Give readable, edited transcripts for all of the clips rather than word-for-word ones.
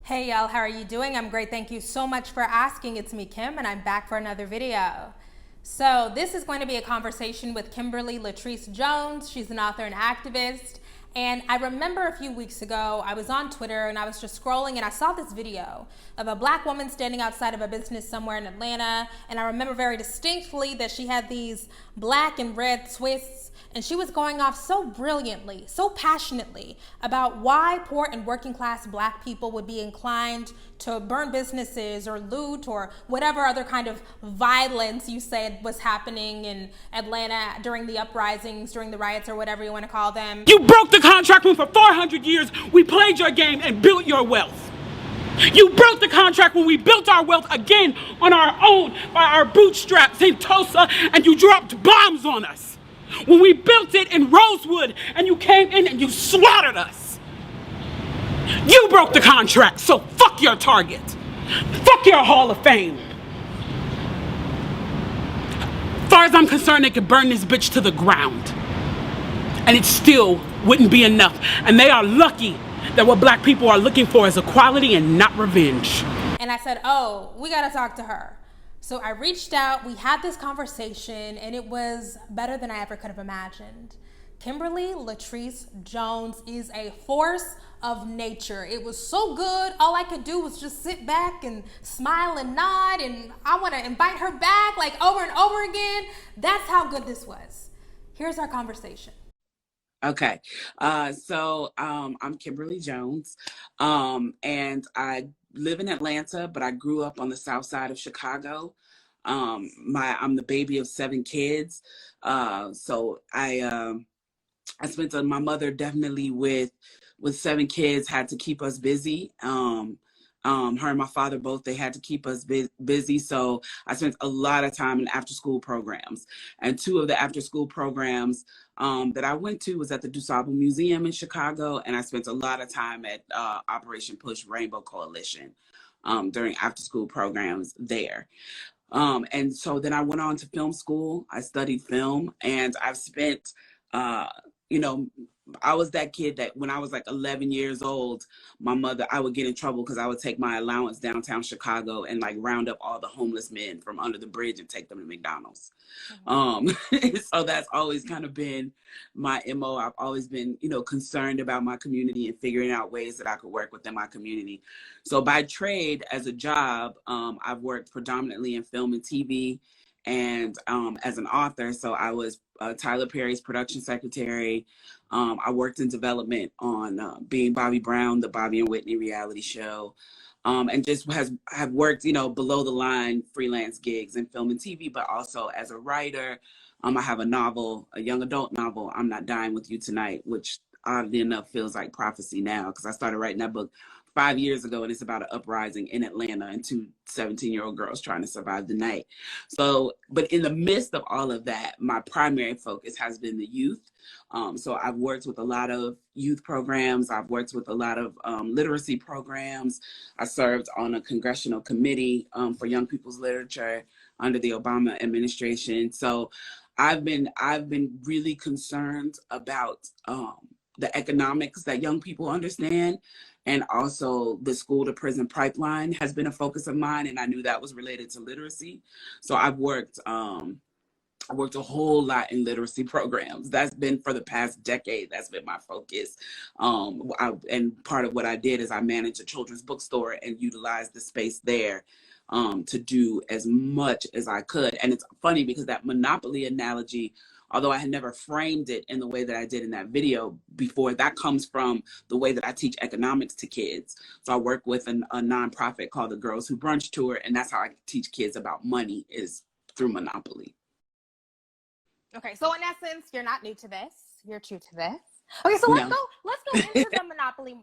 Hey y'all, how are you doing? I'm great. Thank you so much for asking. It's me, Kim, and I'm back for another video. So this is going to be a conversation with Kimberly Latrice Jones. She's an author and activist. And I remember a few weeks ago, I was on Twitter and I was just scrolling and I saw this video of a black woman standing outside of a business somewhere in Atlanta. And I remember very distinctly that she had these black and red twists and she was going off so brilliantly, so passionately about why poor and working class black people would be inclined to burn businesses or loot or whatever other kind of violence you said was happening in Atlanta during the uprisings, during the riots, or whatever you want to call them. You broke the contract when for 400 years we played your game and built your wealth. You broke the contract when we built our wealth again on our own by our bootstraps in Tulsa, and you dropped bombs on us. When we built it in Rosewood and you came in and you slaughtered us. You broke the contract, so fuck your Target. Fuck your Hall of Fame. As far as I'm concerned, they could burn this bitch to the ground. And it still wouldn't be enough. And they are lucky that what black people are looking for is equality and not revenge. And I said, oh, we got to talk to her. So I reached out, we had this conversation, and it was better than I ever could have imagined. Kimberly Latrice Jones is a force of nature. It was so good. All I could do was just sit back and smile and nod, and I want to invite her back like over and over again. That's how good this was. Here's our conversation. Okay. I'm Kimberly Jones. And I live in Atlanta, but I grew up on the south side of Chicago. I'm the baby of 7 kids. I spent my mother definitely with 7 kids had to keep us busy. Her and my father both, they had to keep us busy. So I spent a lot of time in after school programs, and 2 of the after school programs that I went to was at the DuSable Museum in Chicago. And I spent a lot of time at Operation Push Rainbow Coalition during after school programs there. And so then I went on to film school. I studied film, and I've spent, you know, I was that kid that when I was like 11 years old, I would get in trouble because I would take my allowance downtown Chicago and like round up all the homeless men from under the bridge and take them to McDonald's. So that's always kind of been my MO. I've always been, concerned about my community and figuring out ways that I could work within my community. So by trade, as a job, I've worked predominantly in film and TV. And as an author, so I was Tyler Perry's production secretary. I worked in development on Being Bobby Brown, the Bobby and Whitney reality show, and just have worked, below the line freelance gigs in film and TV, but also as a writer. I have a novel, a young adult novel, I'm Not Dying With You Tonight, which oddly enough feels like prophecy now because I started writing that book 5 years ago, and it's about an uprising in Atlanta and 2 17-year-old girls trying to survive the night. So, but in the midst of all of that, my primary focus has been the youth. So I've worked with a lot of youth programs. I've worked with a lot of literacy programs. I served on a congressional committee for young people's literature under the Obama administration. So I've been really concerned about the economics that young people understand. And also the school to prison pipeline has been a focus of mine. And I knew that was related to literacy. So I worked a whole lot in literacy programs. That's been for the past decade. That's been my focus. And part of what I did is I managed a children's bookstore and utilized the space there to do as much as I could. And it's funny because that monopoly analogy, although I had never framed it in the way that I did in that video before, that comes from the way that I teach economics to kids. So I work with a nonprofit called the Girls Who Brunch Tour, and that's how I teach kids about money, is through Monopoly. Okay, so in essence, you're not new to this. You're true to this. Okay, so let's go into the Monopoly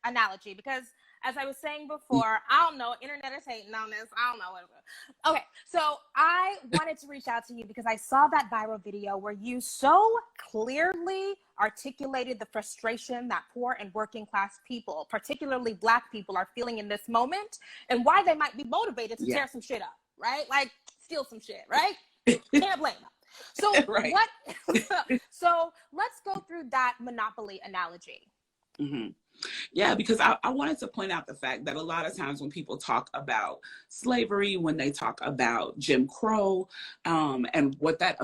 analogy, because as I was saying before, I don't know, internet is hating on this. I don't know what it is. Okay, so I wanted to reach out to you because I saw that viral video where you so clearly articulated the frustration that poor and working class people, particularly Black people, are feeling in this moment and why they might be motivated to tear some shit up, right? Like steal some shit, right? Can't blame them. So Right. so let's go through that Monopoly analogy. Mm-hmm. Yeah, because I wanted to point out the fact that a lot of times when people talk about slavery, when they talk about Jim Crow, and what that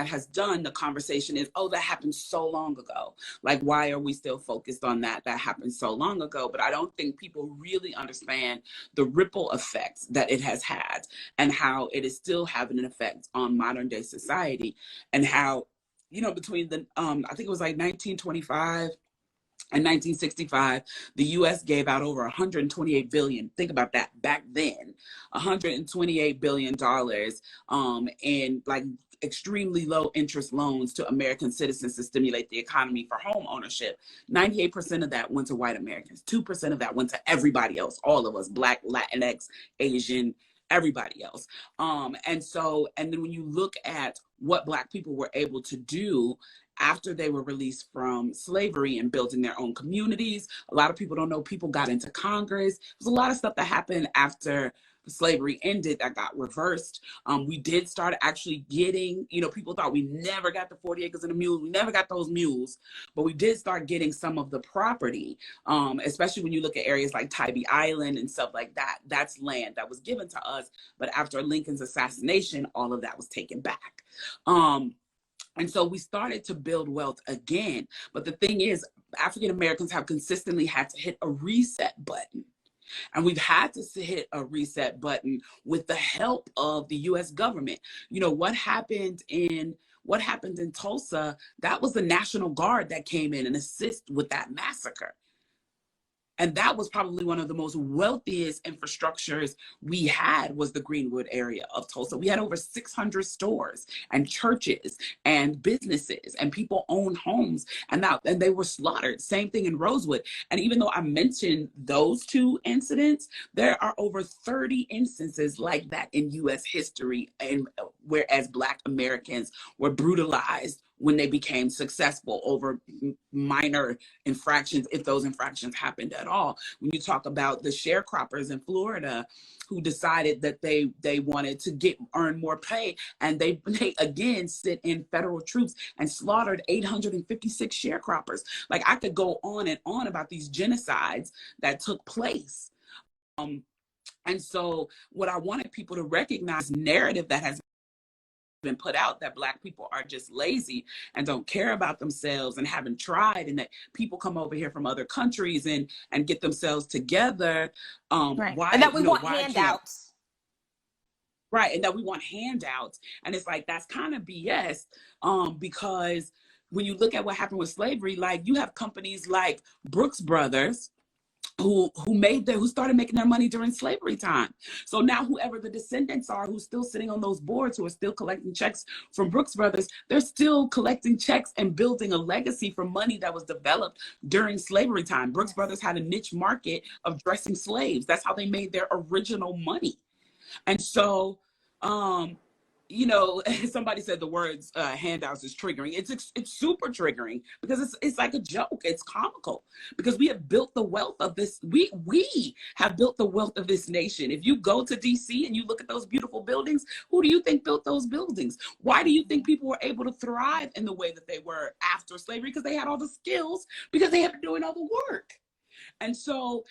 has done, the conversation is, oh, that happened so long ago. Like, why are we still focused on that? That happened so long ago. But I don't think people really understand the ripple effects that it has had and how it is still having an effect on modern day society, and how, between the I think it was like 1925 in 1965, the U.S. gave out over 128 billion. Think about that. Back then, 128 billion dollars in like extremely low interest loans to American citizens to stimulate the economy for home ownership. 98% of that went to white Americans. 2% of that went to everybody else, all of us, Black, Latinx, Asian, everybody else. And then when you look at what Black people were able to do after they were released from slavery and building their own communities. A lot of people don't know people got into Congress. There's a lot of stuff that happened after slavery ended that got reversed. We did start actually getting, people thought we never got the 40 acres and a mule. We never got those mules, but we did start getting some of the property, especially when you look at areas like Tybee Island and stuff like that. That's land that was given to us. But after Lincoln's assassination, all of that was taken back. And so we started to build wealth again. But the thing is, African Americans have consistently had to hit a reset button. And we've had to hit a reset button with the help of the U.S. government. What happened in Tulsa, that was the National Guard that came in and assist with that massacre. And that was probably one of the most wealthiest infrastructures we had, was the Greenwood area of Tulsa. We had over 600 stores and churches and businesses, and people owned homes, and they were slaughtered. Same thing in Rosewood. And even though I mentioned those two incidents, there are over 30 instances like that in U.S. history, and whereas Black Americans were brutalized when they became successful over minor infractions, if those infractions happened at all. When you talk about the sharecroppers in Florida who decided that they wanted to earn more pay, and they again sent in federal troops and slaughtered 856 sharecroppers. Like, I could go on and on about these genocides that took place. And so what I wanted people to recognize, narrative that has been put out, that Black people are just lazy and don't care about themselves and haven't tried, and that people come over here from other countries and get themselves together. Right. And that we want handouts. Right. And that we want handouts. And it's like, that's kind of BS, because when you look at what happened with slavery, like, you have companies like Brooks Brothers who started making their money during slavery time. So now whoever the descendants are who's still sitting on those boards, who are still collecting checks from Brooks Brothers, they're still collecting checks and building a legacy from money that was developed during slavery time. Brooks Brothers had a niche market of dressing slaves. That's how they made their original money. And so, somebody said the words handouts is triggering. It's super triggering, because it's like a joke. It's comical, because we have built the wealth of this. We have built the wealth of this nation. If you go to DC and you look at those beautiful buildings, who do you think built those buildings? Why do you think people were able to thrive in the way that they were after slavery? Because they had all the skills, because they had been doing all the work. And so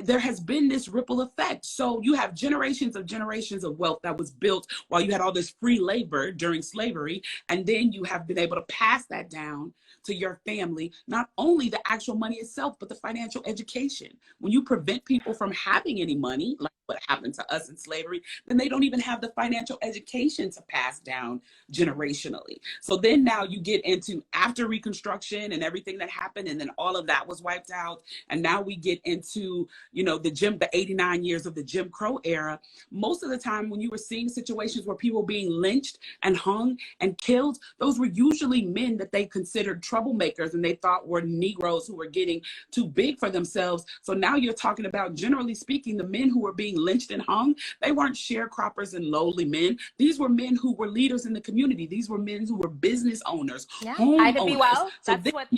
there has been this ripple effect. So you have generations of wealth that was built while you had all this free labor during slavery. And then you have been able to pass that down to your family, not only the actual money itself, but the financial education. When you prevent people from having any money, like what happened to us in slavery, then they don't even have the financial education to pass down generationally. So then now you get into after Reconstruction and everything that happened, and then all of that was wiped out. And now we get into, the 89 years of the Jim Crow era. Most of the time when you were seeing situations where people were being lynched and hung and killed, those were usually men that they considered troublemakers and they thought were Negroes who were getting too big for themselves. So now you're talking about, generally speaking, the men who were being lynched and hung, they weren't sharecroppers and lowly men. These were men who were leaders in the community. These were men who were business owners, home Ida B. owners. Wells, So that's what,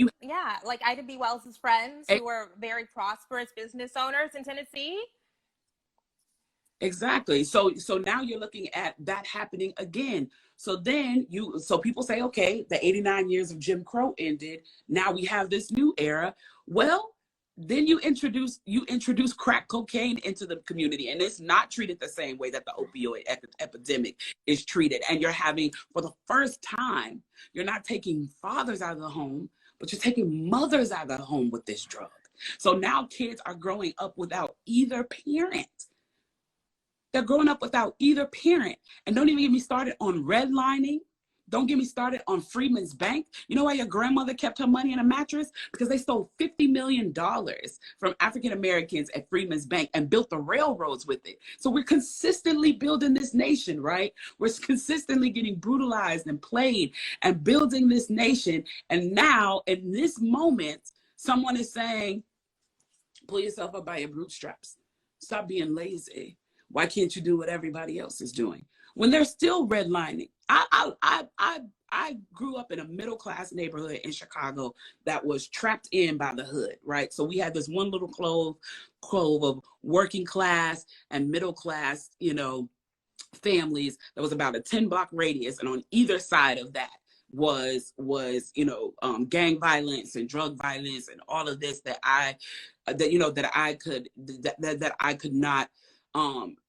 like Ida B. Wells' friends who were very prosperous business owners in Tennessee. Exactly. So now you're looking at that happening again. So then so people say, okay, the 89 years of Jim Crow ended. Now we have this new era. Well, Then you introduce crack cocaine into the community, and it's not treated the same way that the opioid epidemic is treated. And you're having, for the first time, you're not taking fathers out of the home, but you're taking mothers out of the home with this drug. So now kids are growing up without either parent. They're growing up without either parent. And don't even get me started on redlining. Don't get me started on Freedman's Bank. You know why your grandmother kept her money in a mattress? Because they stole $50 million from African Americans at Freedman's Bank and built the railroads with it. So we're consistently building this nation, right? We're consistently getting brutalized and played and building this nation. And now, in this moment, someone is saying, pull yourself up by your bootstraps. Stop being lazy. Why can't you do what everybody else is doing? When they're still redlining. I grew up in a middle-class neighborhood in Chicago that was trapped in by the hood, right? So we had this one little clove of working class and middle class, families that was about a 10-block radius. And on either side of that was gang violence and drug violence and all of this that I could not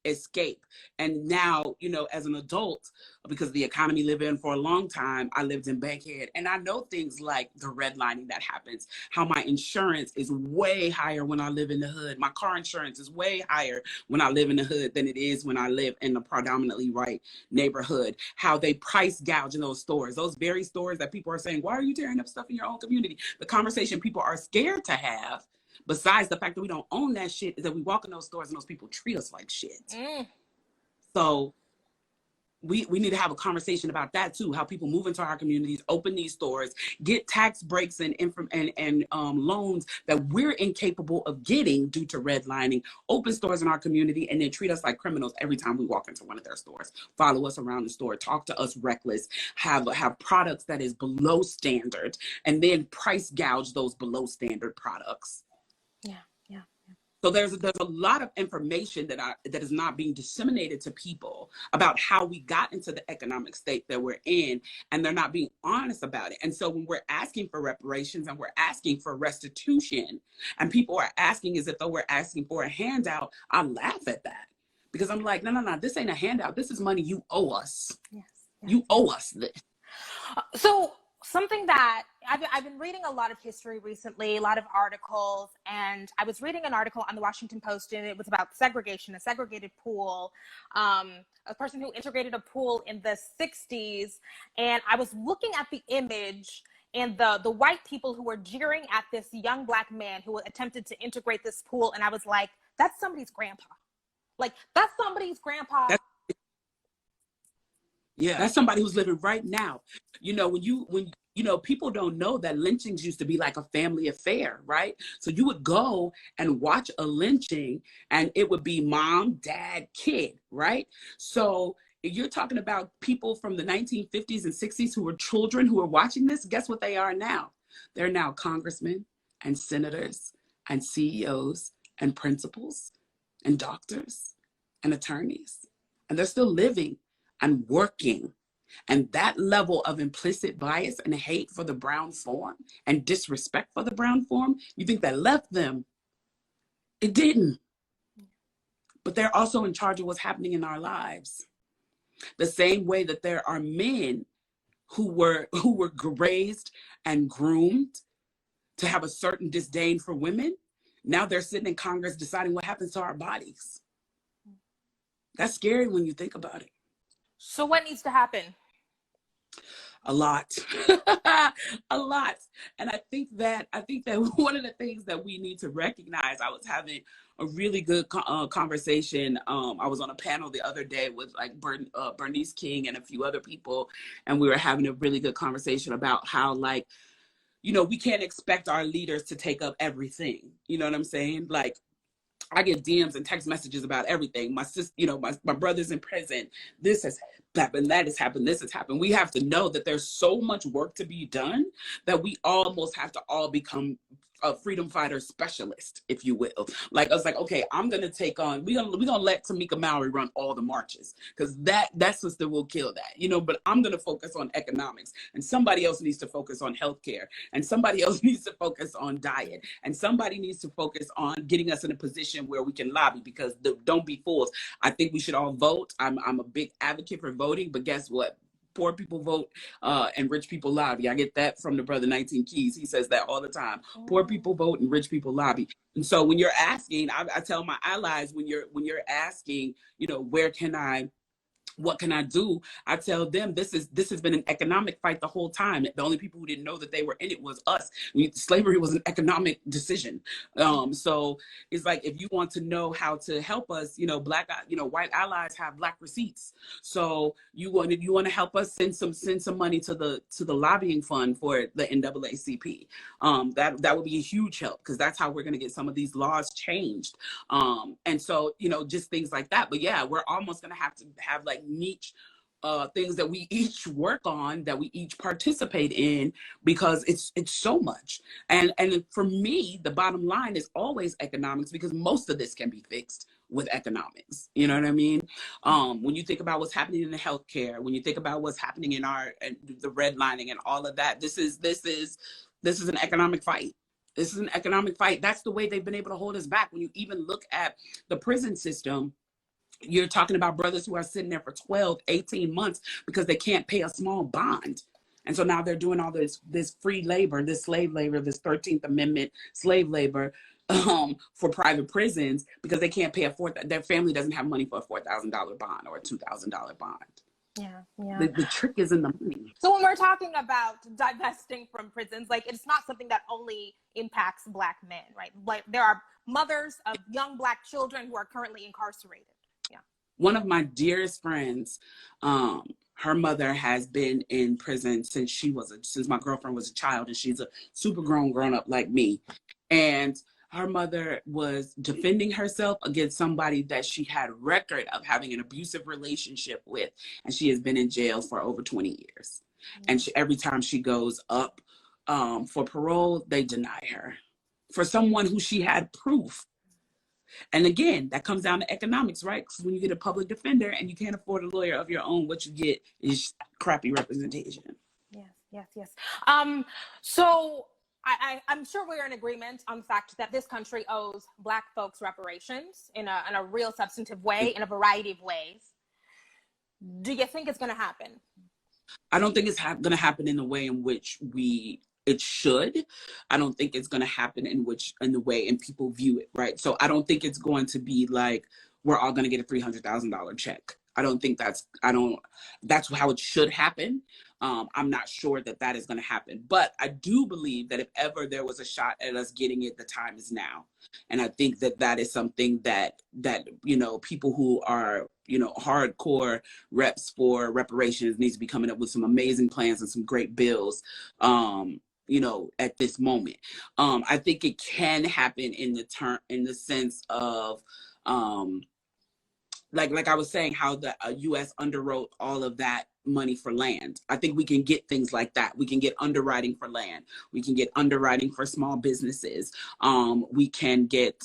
escape. And now, as an adult, because the economy lived in for a long time, I lived in Bankhead, and I know things like the redlining that happens, how my insurance is way higher when I live in the hood. My car insurance is way higher when I live in the hood than it is when I live in the predominantly white neighborhood. How they price gouge in those stores, those very stores that people are saying, why are you tearing up stuff in your own community? The conversation people are scared to have, besides the fact that we don't own that shit, is that we walk in those stores and those people treat us like shit. So we need to have a conversation about that too, how people move into our communities, open these stores, get tax breaks and loans that we're incapable of getting due to redlining, open stores in our community, and then treat us like criminals every time we walk into one of their stores, follow us around the store, talk to us reckless, have products that is below standard, and then price gouge those below standard products. Yeah. So there's a lot of information that is not being disseminated to people about how we got into the economic state that we're in, and they're not being honest about it. And so when we're asking for reparations and we're asking for restitution, and people are asking as if though we're asking for a handout, I laugh at that, because I'm like, no, this ain't a handout. This is money you owe us. Yes. You owe us this. So something that I've been reading a lot of history recently, a lot of articles, and I was reading an article on the Washington Post, and it was about segregation, a segregated pool, a person who integrated a pool in the 60s. And I was looking at the image and the white people who were jeering at this young Black man who attempted to integrate this pool. And I was like, that's somebody's grandpa. Like, that's somebody's grandpa. That's somebody who's living right now. When people don't know that lynchings used to be like a family affair, right? So you would go and watch a lynching and it would be mom, dad, kid, right? So if you're talking about people from the 1950s and 60s who were children who are watching this, guess what they are now? They're now congressmen and senators and CEOs and principals and doctors and attorneys. And they're still living and working. And that level of implicit bias and hate for the brown form and disrespect for the brown form, you think that left them? It didn't. But they're also in charge of what's happening in our lives. The same way that there are men who were raised and groomed to have a certain disdain for women. Now they're sitting in Congress deciding what happens to our bodies. That's scary when you think about it. So what needs to happen? A lot. A lot. And I think that one of the things that we need to recognize, I was having a really good conversation. I was on a panel the other day with Bernice King and a few other people, and we were having a really good conversation about how, we can't expect our leaders to take up everything. You know what I'm saying? Like, I get DMs and text messages about everything. My sister, my brother's in prison. This has happened, that has happened, this has happened. We have to know that there's so much work to be done that we almost have to all become a freedom fighter specialist, if you will. Like, I was like, okay, I'm gonna take on, we're gonna let Tamika Mallory run all the marches, because that sister will kill that, you know. But I'm gonna focus on economics, and somebody else needs to focus on healthcare, and somebody else needs to focus on diet, and somebody needs to focus on getting us in a position where we can lobby. Because don't be fools. I think we should all vote. I'm a big advocate for voting, but guess what? Poor people vote, and rich people lobby. I get that from the brother 19 Keys. He says that all the time. Poor people vote and rich people lobby. And so when you're asking, I tell my allies, when you're asking, you know, what can I do? I tell them this has been an economic fight the whole time. The only people who didn't know that they were in it was us. Slavery was an economic decision. So it's like, if you want to know how to help us, you know, white allies have black receipts. So you want to help us, send some money to the lobbying fund for the NAACP. That would be a huge help, because that's how we're going to get some of these laws changed. And so, you know, just things like that. But yeah, we're almost going to have like niche things that we each work on, that we each participate in, because it's so much. And for me, the bottom line is always economics, because most of this can be fixed with economics. You know what I mean? When you think about what's happening in the healthcare, when you think about what's happening in the redlining and all of that, this is an economic fight. This is an economic fight. That's the way they've been able to hold us back. When you even look at the prison system, you're talking about brothers who are sitting there for 12, 18 months because they can't pay a small bond. And so now they're doing all this free labor, this slave labor, this 13th Amendment slave labor for private prisons, because they can't pay their family doesn't have money for a $4,000 bond or a $2,000 bond. Yeah, yeah. The trick is in the money. So when we're talking about divesting from prisons, like, it's not something that only impacts Black men, right? Like, there are mothers of young Black children who are currently incarcerated. Yeah. One of my dearest friends, her mother has been in prison since my girlfriend was a child, and she's a super grown up like me. And her mother was defending herself against somebody that she had record of having an abusive relationship with, and she has been in jail for over 20 years. And every time she goes up for parole, they deny her for someone who she had proof. And again, that comes down to economics, right? Because when you get a public defender and you can't afford a lawyer of your own, what you get is crappy representation. Yes. So I'm sure we're in agreement on the fact that this country owes Black folks reparations in a real substantive way, in a variety of ways. Do you think it's going to happen? I don't think it's going to happen in the way in which it should. I don't think it's going to happen in the way and people view it, right? So I don't think it's going to be like we're all going to get a $300,000 check. I don't think that's how it should happen. I'm not sure that is going to happen, but I do believe that if ever there was a shot at us getting it, the time is now. And I think that is something that, you know, people who are, you know, hardcore reps for reparations needs to be coming up with some amazing plans and some great bills, you know, at this moment. I think it can happen in the sense of, like I was saying, how the U.S. underwrote all of that money for land. I think we can get things like that. We can get underwriting for land. We can get underwriting for small businesses. We can get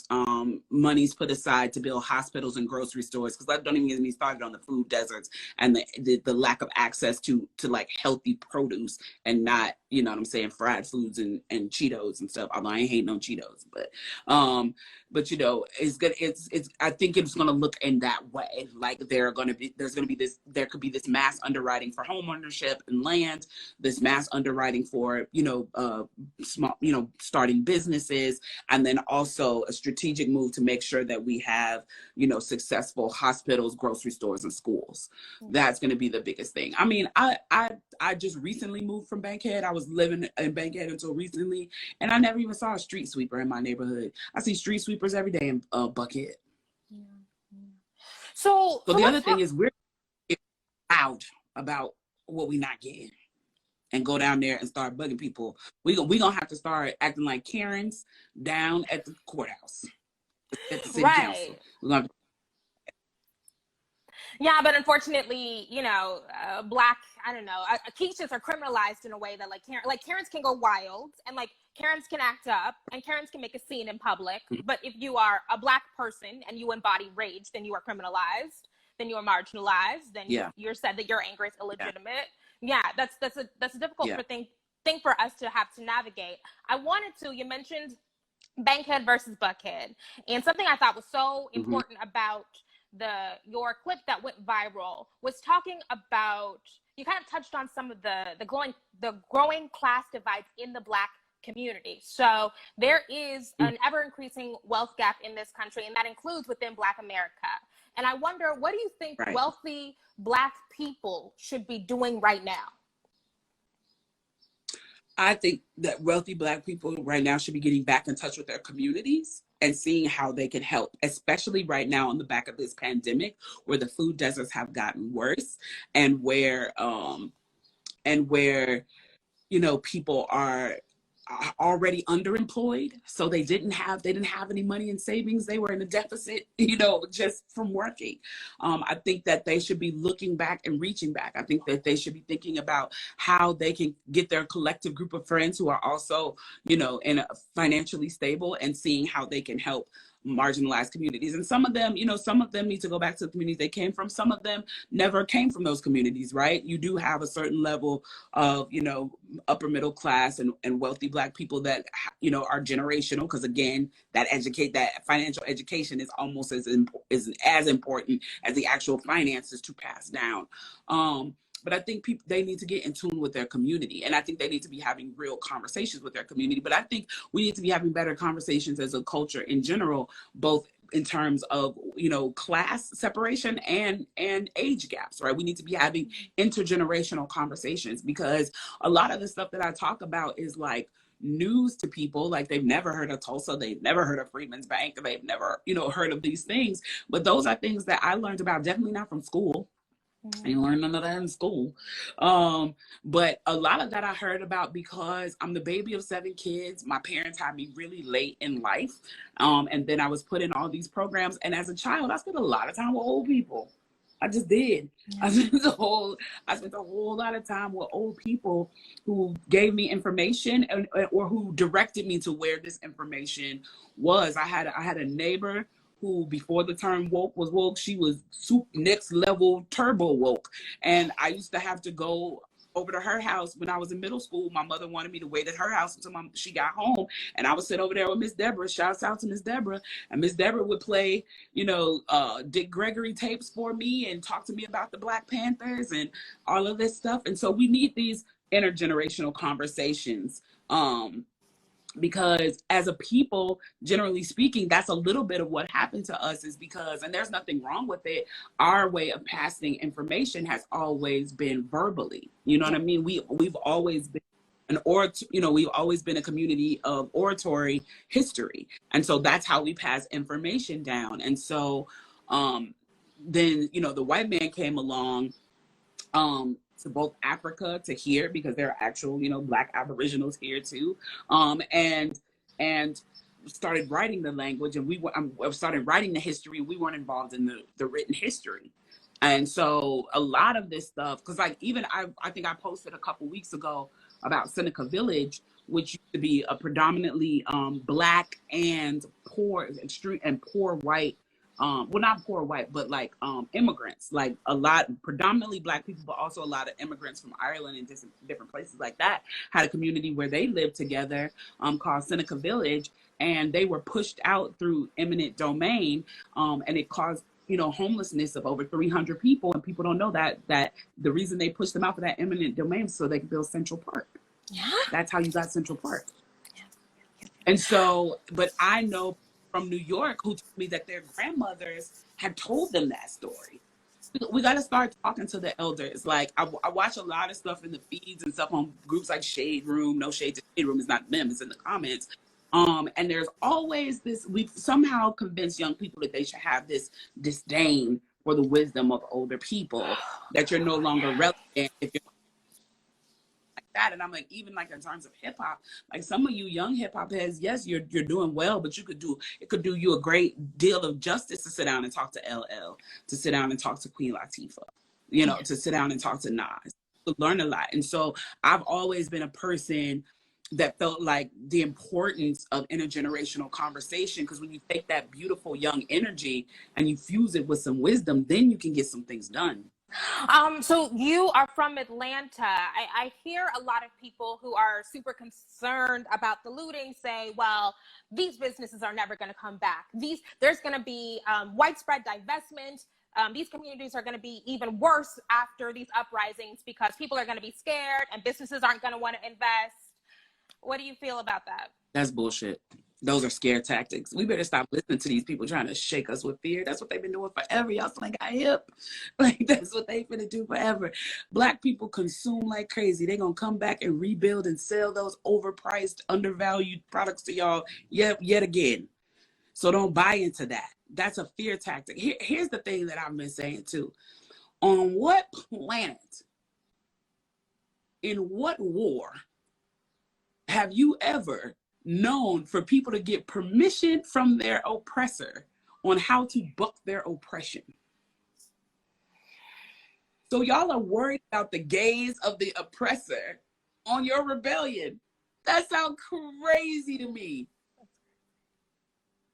monies put aside to build hospitals and grocery stores, because that don't even get me started on the food deserts and the lack of access to like healthy produce, and not, you know what I'm saying, fried foods and Cheetos and stuff. Although I ain't hating on Cheetos, but you know, I think it's gonna look in that way. Like there could be this mass underwriting for home ownership and land, this mass underwriting for, you know, small, you know, starting businesses, and then also a strategic move to make sure that we have, you know, successful hospitals, grocery stores, and schools. That's gonna be the biggest thing. I mean, I just recently moved from Bankhead. I was living in Bankhead until recently, and I never even saw a street sweeper in my neighborhood. I see street sweepers every day in Buckhead. So the other thing is we're loud about what we not getting, and go down there and start bugging people. We gonna have to start acting like Karens down at the courthouse, at the city council. We're gonna Yeah, but unfortunately, you know, Black, I don't know, Keishas are criminalized in a way that like Karens can go wild, and like Karens can act up and Karens can make a scene in public. But if you are a Black person and you embody rage, then you are criminalized, then you are marginalized, then you're said that your anger is illegitimate. Yeah, that's a difficult thing for us to have to navigate. You mentioned Bankhead versus Buckhead, and something I thought was so important about your clip that went viral was talking about, you kind of touched on some of the growing class divides in the Black community. So there is an ever increasing wealth gap in this country, and that includes within Black America. And I wonder, what do you think wealthy Black people should be doing right now? I think that wealthy Black people right now should be getting back in touch with their communities and seeing how they can help, especially right now on the back of this pandemic, where the food deserts have gotten worse, and where people are already underemployed, so they didn't have any money in savings. They were in a deficit, just from working. I think that they should be looking back and reaching back. I think that they should be thinking about how they can get their collective group of friends who are also, financially stable, and seeing how they can help marginalized communities. And some of them need to go back to the communities they came from. Some of them never came from those communities, right? You do have a certain level of, upper middle class and wealthy Black people that, are generational, because again, that financial education is almost as important as the actual finances to pass down. But I think they need to get in tune with their community. And I think they need to be having real conversations with their community. But I think we need to be having better conversations as a culture in general, both in terms of, class separation and age gaps, right? We need to be having intergenerational conversations, because a lot of the stuff that I talk about is like news to people. Like, they've never heard of Tulsa, they've never heard of Freedmen's Bank, they've never, heard of these things. But those are things that I learned about, definitely not from school. I didn't learn none of that in school. But a lot of that I heard about because I'm the baby of 7 kids. My parents had me really late in life. And then I was put in all these programs. And as a child, I spent a lot of time with old people. I just did. I spent a whole lot of time with old people who gave me information or who directed me to where this information was. I had a neighbor who, before the term woke was woke, she was next level turbo woke. And I used to have to go over to her house when I was in middle school. My mother wanted me to wait at her house until she got home. And I would sit over there with Miss Deborah. Shouts out to Miss Deborah. And Miss Deborah would play, Dick Gregory tapes for me and talk to me about the Black Panthers and all of this stuff. And so we need these intergenerational conversations. Because as a people, generally speaking, that's a little bit of what happened to us, is because, and there's nothing wrong with it, our way of passing information has always been verbally. You know what I mean? We've always been we've always been a community of oratory history. And so that's how we pass information down. And so then, the white man came along to both Africa, to here, because there are actual, Black Aboriginals here too, and started writing the language, and I started writing the history. We weren't involved in the written history. And so a lot of this stuff, because like even I think I posted a couple weeks ago about Seneca Village, which used to be a predominantly Black and poor white, well, not poor white, but like immigrants, like a lot, predominantly Black people, but also a lot of immigrants from Ireland and different places like that, had a community where they lived together called Seneca Village, and they were pushed out through eminent domain, and it caused homelessness of over 300 people. And people don't know that the reason they pushed them out for that eminent domain was so they could build Central Park. Yeah, that's how you got Central Park. And so, but I know from New York who told me that their grandmothers had told them that story. We got to start talking to the elders. Like I watch a lot of stuff in the feeds and stuff on groups like Shade Room. No shade to Shade Room, it's not them, it's in the comments. And there's always this, we've somehow convinced young people that they should have this disdain for the wisdom of older people, that you're no longer relevant if you're that. And I'm like, even like in terms of hip hop, like some of you young hip hop heads, yes, you're doing well, but it could do you a great deal of justice to sit down and talk to LL, to sit down and talk to Queen Latifah, to sit down and talk to Nas, to learn a lot. And so I've always been a person that felt like the importance of intergenerational conversation. Because when you take that beautiful young energy and you fuse it with some wisdom, then you can get some things done. So you are from Atlanta. I hear a lot of people who are super concerned about the looting say, well, these businesses are never going to come back. There's going to be widespread divestment. These communities are going to be even worse after these uprisings because people are going to be scared and businesses aren't going to want to invest. What do you feel about that? That's bullshit. Those are scare tactics. We better stop listening to these people trying to shake us with fear. That's what they've been doing forever. Y'all still ain't got hip. Like, that's what they've been do forever. Black people consume like crazy. They're going to come back and rebuild and sell those overpriced, undervalued products to y'all yet again. So don't buy into that. That's a fear tactic. Here's the thing that I've been saying too. On what planet, in what war, have you ever known for people to get permission from their oppressor on how to buck their oppression? So y'all are worried about the gaze of the oppressor on your rebellion. That sounds crazy to me.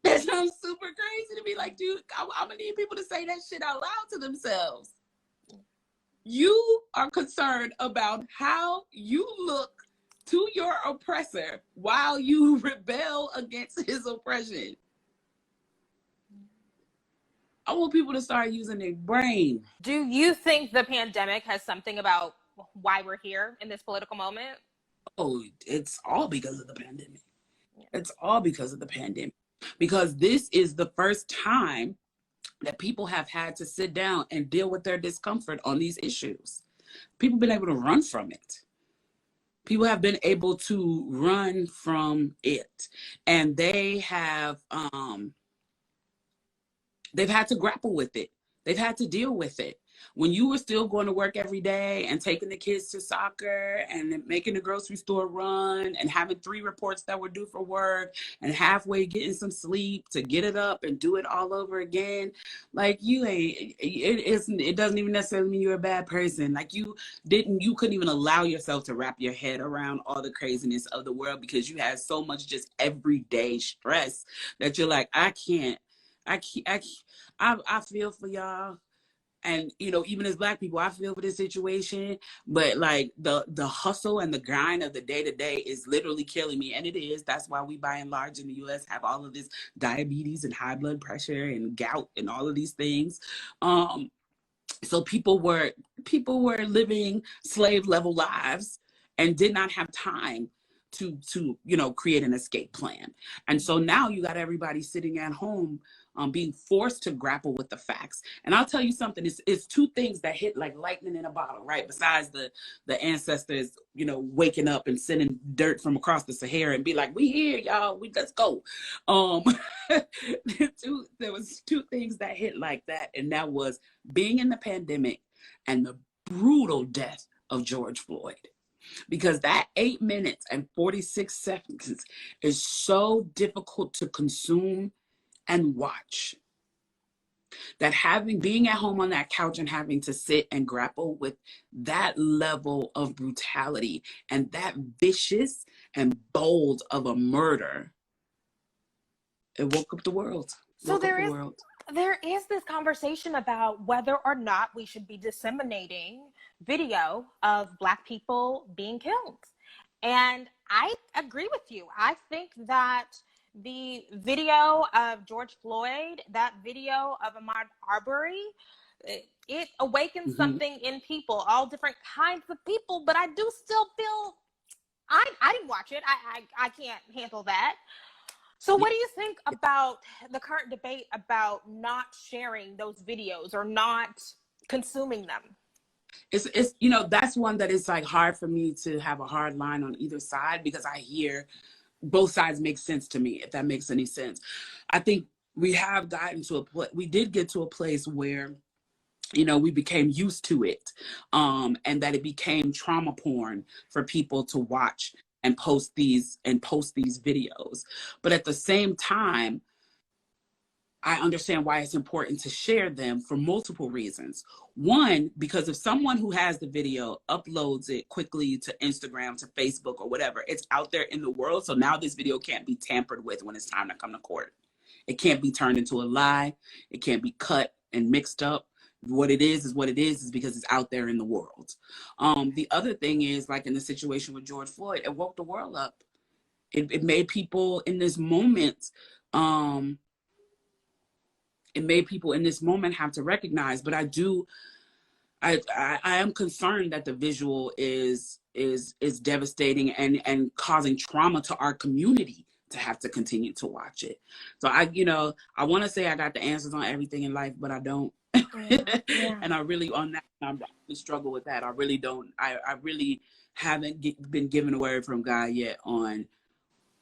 That sounds super crazy to me. Like, dude, I'm gonna need people to say that shit out loud to themselves. You are concerned about how you look to your oppressor while you rebel against his oppression. I want people to start using their brain. Do you think the pandemic has something about why we're here in this political moment? Oh, it's all because of the pandemic. It's all because of the pandemic. Because this is the first time that people have had to sit down and deal with their discomfort on these issues. People have been able to run from it. People have been able to run from it, and they have they've had to grapple with it. They've had to deal with it. When you were still going to work every day and taking the kids to soccer and making the grocery store run and having 3 reports that were due for work and halfway getting some sleep to get it up and do it all over again, like it doesn't even necessarily mean you're a bad person. Like you couldn't even allow yourself to wrap your head around all the craziness of the world because you had so much just everyday stress that you're like, I feel for y'all. And, you know, even as Black people, I feel for this situation, but like the hustle and the grind of the day to day is literally killing me. And it is. That's why we, by and large, in the U.S. have all of this diabetes and high blood pressure and gout and all of these things. So people were living slave level lives and did not have time to create an escape plan. And so now you got everybody sitting at home being forced to grapple with the facts. And I'll tell you something, it's 2 things that hit like lightning in a bottle, right? Besides the ancestors, waking up and sending dirt from across the Sahara and be like, we here, y'all, let's go. There was 2 things that hit like that. And that was being in the pandemic and the brutal death of George Floyd. Because that 8 minutes and 46 seconds is so difficult to consume and watch, that being at home on that couch and having to sit and grapple with that level of brutality and that vicious and bold of a murder, it woke up the world. So there is this conversation about whether or not we should be disseminating video of Black people being killed. And I agree with you. I think that the video of George Floyd, that video of Ahmaud Arbery, it awakens something in people, all different kinds of people, but I do still feel, I didn't watch it. I can't handle that. So what do you think about the current debate about not sharing those videos or not consuming them? It's that's one that is like hard for me to have a hard line on either side, because I hear both sides make sense to me, if that makes any sense. I think we have gotten to we did get to a place where, we became used to it, and that it became trauma porn for people to watch and post these videos. But at the same time, I understand why it's important to share them for multiple reasons. One, because if someone who has the video uploads it quickly to Instagram, to Facebook, or whatever, it's out there in the world. So now this video can't be tampered with when it's time to come to court. It can't be turned into a lie. It can't be cut and mixed up. What it is what it is because it's out there in the world. The other thing is, like in the situation with George Floyd, it woke the world up. It made people in this moment, have to recognize. But I am concerned that the visual is devastating and causing trauma to our community to have to continue to watch it. So I want to say I got the answers on everything in life, but I don't. Yeah. And I really struggle with that. I really don't. I really haven't been given a word from God yet on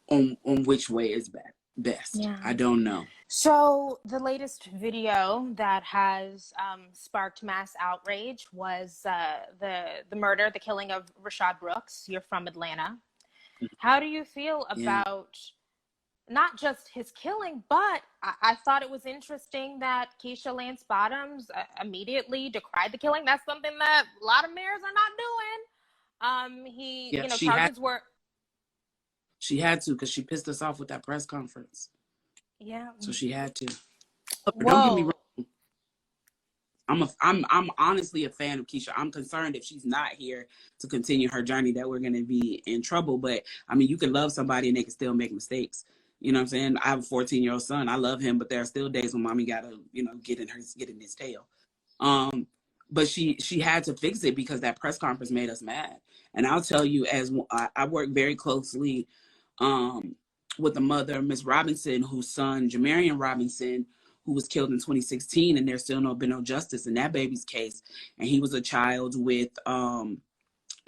which way is best. Yeah. I don't know. So the latest video that has sparked mass outrage was the killing of Rayshard Brooks. You're from Atlanta. How do you feel about not just his killing, but I thought it was interesting that Keisha Lance Bottoms immediately decried the killing. That's something that a lot of mayors are not doing. She had to, because she pissed us off with that press conference. Yeah. So she had to. Don't get me wrong. I'm honestly a fan of Keisha. I'm concerned if she's not here to continue her journey that we're going to be in trouble. But I mean, you can love somebody and they can still make mistakes. You know what I'm saying? I have a 14-year-old son. I love him, but there are still days when mommy got to, get in his tail. But she had to fix it because that press conference made us mad. And I'll tell you, as I work very closely with the mother, Miss Robinson, whose son, Jamarian Robinson, who was killed in 2016, and there's still been no justice in that baby's case. And he was a child with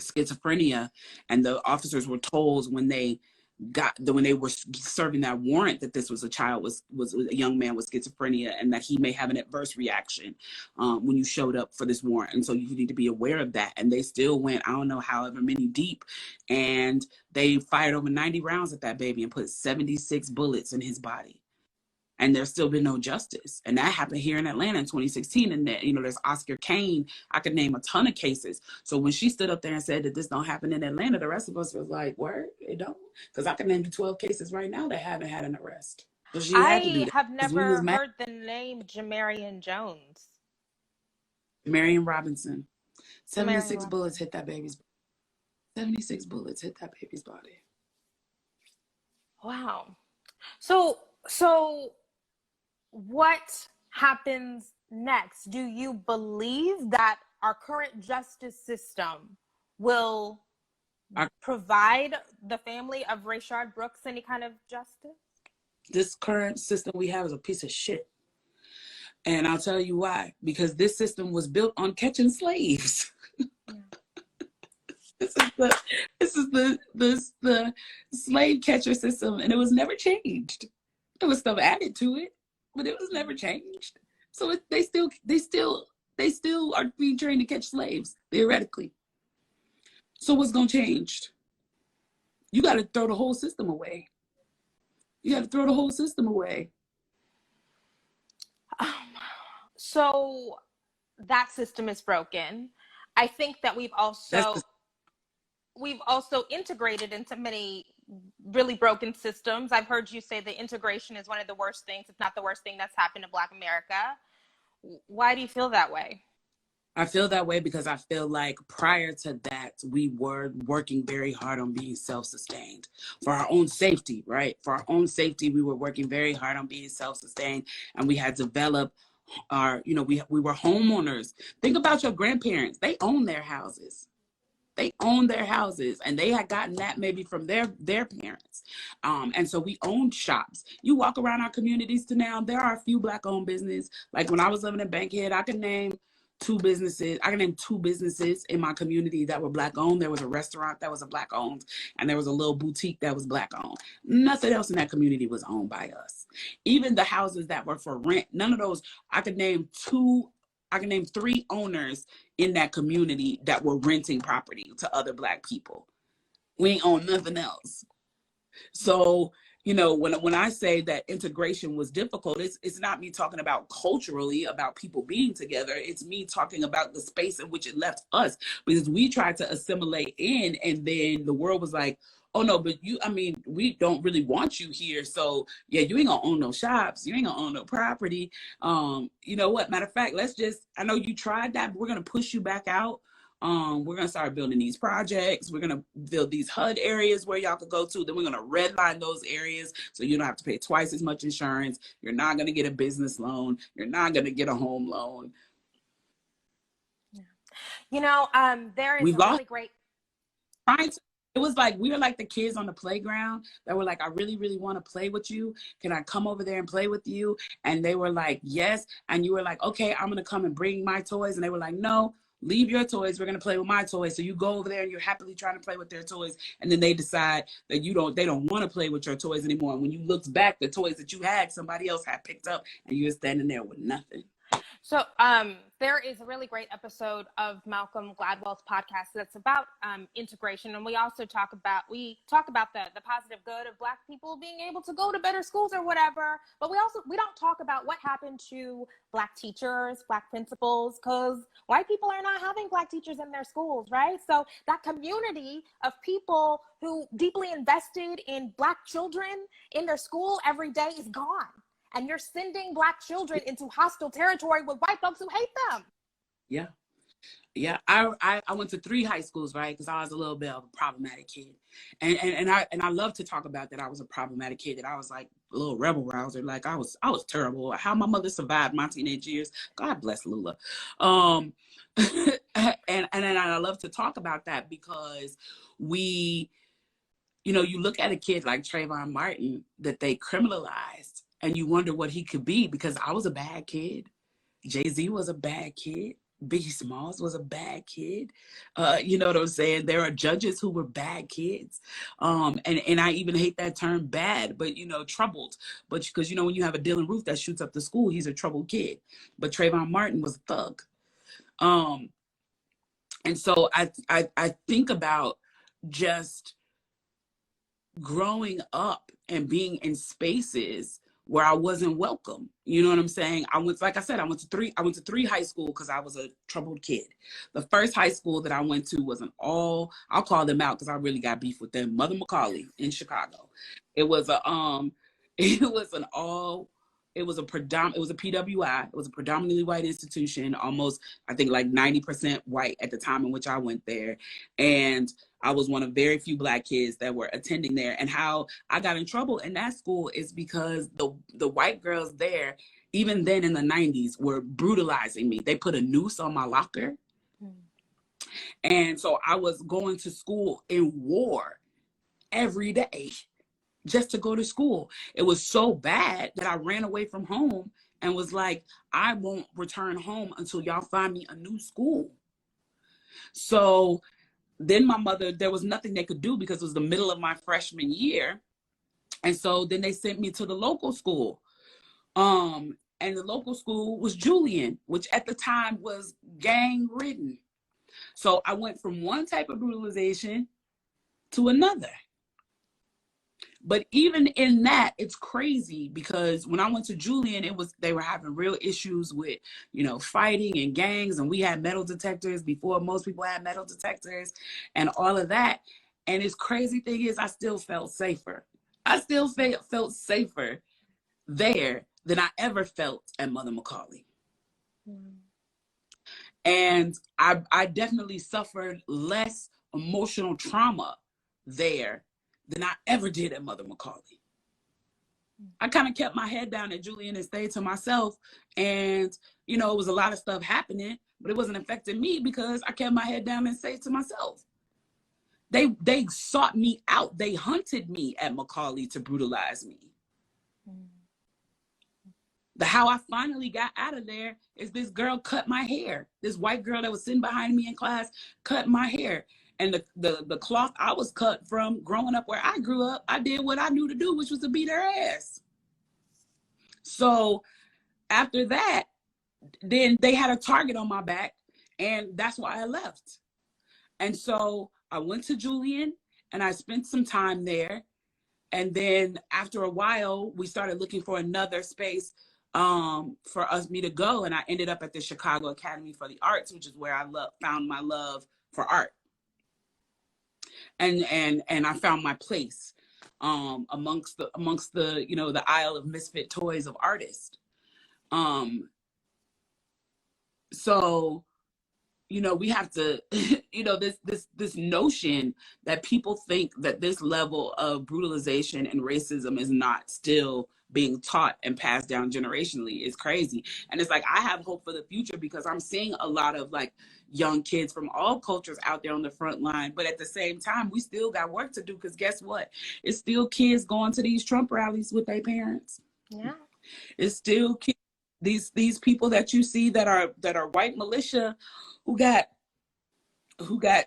schizophrenia, and the officers were told when they were serving that warrant that this was a child, was a young man with schizophrenia, and that he may have an adverse reaction when you showed up for this warrant. And so you need to be aware of that. And they still went, I don't know, however many deep, and they fired over 90 rounds at that baby and put 76 bullets in his body. And there's still been no justice. And that happened here in Atlanta in 2016. And that, there's Oscar Kane. I could name a ton of cases. So when she stood up there and said that this don't happen in Atlanta, the rest of us was like, word, it don't? Because I can name you 12 cases right now that haven't had an arrest. So she had to do that. I have never heard the name Jamarian Jones. Jamarian Robinson. 76 bullets hit that baby's body. 76 bullets hit that baby's body. Wow. So what happens next? Do you believe that our current justice system will provide the family of Rayshard Brooks any kind of justice? This current system we have is a piece of shit. And I'll tell you why. Because this system was built on catching slaves. This is the slave catcher system, and it was never changed. There was stuff added to it, but it was never changed. So they still are being trained to catch slaves, theoretically. So what's gonna change? You got to throw the whole system away. So that system is broken. I think that we've also integrated into many really broken systems. I've heard you say that integration is one of the worst things, if not the worst thing that's happened to Black America. Why do you feel that way? I feel that way because I feel like prior to that, we were working very hard on being self-sustained for our own safety, right? For our own safety, we were working very hard on being self-sustained, and we had developed our, we were homeowners. Think about your grandparents. They own their houses. And they had gotten that maybe from their parents. And so we owned shops. You walk around our communities to now, there are a few Black-owned businesses. Like when I was living in Bankhead, I can name two businesses in my community that were Black-owned. There was a restaurant that was a Black-owned, and there was a little boutique that was Black-owned. Nothing else in that community was owned by us. Even the houses that were for rent, none of those. I could name 3 owners in that community that were renting property to other Black people. We ain't own nothing else. So, you know, when I say that integration was difficult, it's not me talking about culturally about people being together. It's me talking about the space in which it left us, because we tried to assimilate in, and then the world was like, oh no, but you, I mean, we don't really want you here. So yeah, you ain't gonna own no shops. You ain't gonna own no property. You know what? Matter of fact, I know you tried that, but we're gonna push you back out. We're gonna start building these projects. We're gonna build these HUD areas where y'all could go to. Then we're gonna redline those areas so you don't have to pay twice as much insurance. You're not gonna get a business loan. You're not gonna get a home loan. You know, there is We a lost really great. It was like we were like the kids on the playground that were like, I really, really want to play with you. Can I come over there and play with you? And they were like, yes. And you were like, okay, I'm gonna come and bring my toys. And they were like, no, leave your toys. We're gonna play with my toys. So you go over there and you're happily trying to play with their toys. And then they decide that they don't want to play with your toys anymore. And when you look back, the toys that you had, somebody else had picked up, and you're standing there with nothing. So there is a really great episode of Malcolm Gladwell's podcast that's about integration, and we talk about the positive good of Black people being able to go to better schools or whatever. But we don't talk about what happened to Black teachers, Black principals, because white people are not having Black teachers in their schools, right? So that community of people who deeply invested in Black children in their school every day is gone. And you're sending Black children into hostile territory with white folks who hate them. Yeah. Yeah. I went to 3 high schools, right? Because I was a little bit of a problematic kid. And I love to talk about that I was a problematic kid, that I was like a little rebel rouser. Like I was terrible. How my mother survived my teenage years. God bless Lula. And I love to talk about that because you look at a kid like Trayvon Martin that they criminalized, and you wonder what he could be, because I was a bad kid. Jay-Z was a bad kid. Biggie Smalls was a bad kid. You know what I'm saying? There are judges who were bad kids. And I even hate that term bad, but, troubled. But because, when you have a Dylan Roof that shoots up the school, he's a troubled kid. But Trayvon Martin was a thug. And so I think about just growing up and being in spaces where I wasn't welcome. You know what I'm saying? I went to 3 high school because I was a troubled kid. The first high school that I went to was I'll call them out because I really got beef with them, Mother McCauley in Chicago. It was a PWI. It was a predominantly white institution, almost, I think, like 90% white at the time in which I went there. And I was one of very few Black kids that were attending there. And how I got in trouble in that school is because the white girls there, even then in the 90s, were brutalizing me. They put a noose on my locker. And so I was going to school in war every day just to go to school. It was so bad that I ran away from home and was like, I won't return home until y'all find me a new school. So then my mother, there was nothing they could do because it was the middle of my freshman year. And so then they sent me to the local school. And the local school was Julian, which at the time was gang ridden. So I went from one type of brutalization to another. But even in that, it's crazy because when I went to Julian, they were having real issues with, fighting and gangs, and we had metal detectors before most people had metal detectors and all of that. And this crazy thing is, I still felt safer. I still felt safer there than I ever felt at Mother McCauley. And I definitely suffered less emotional trauma there than I ever did at Mother McCauley. I kind of kept my head down at Julian and stayed to myself. And, it was a lot of stuff happening, but it wasn't affecting me because I kept my head down and stayed to myself. They sought me out. They hunted me at McCauley to brutalize me. How I finally got out of there is this girl cut my hair. This white girl that was sitting behind me in class cut my hair. And the cloth I was cut from growing up where I grew up, I did what I knew to do, which was to beat her ass. So after that, then they had a target on my back, and that's why I left. And so I went to Julian and I spent some time there. And then after a while, we started looking for another space for me to go. And I ended up at the Chicago Academy for the Arts, which is where I found my love for art. And I found my place amongst the you know, the aisle of misfit toys of artists. So, you know, we have to, you know, this notion that people think that this level of brutalization and racism is not still being taught and passed down generationally is crazy. And it's like, I have hope for the future because I'm seeing a lot of like young kids from all cultures out there on the front line. But at the same time, we still got work to do because guess what? It's still kids going to these Trump rallies with their parents. Yeah. It's still kids, these people that you see that are white militia who got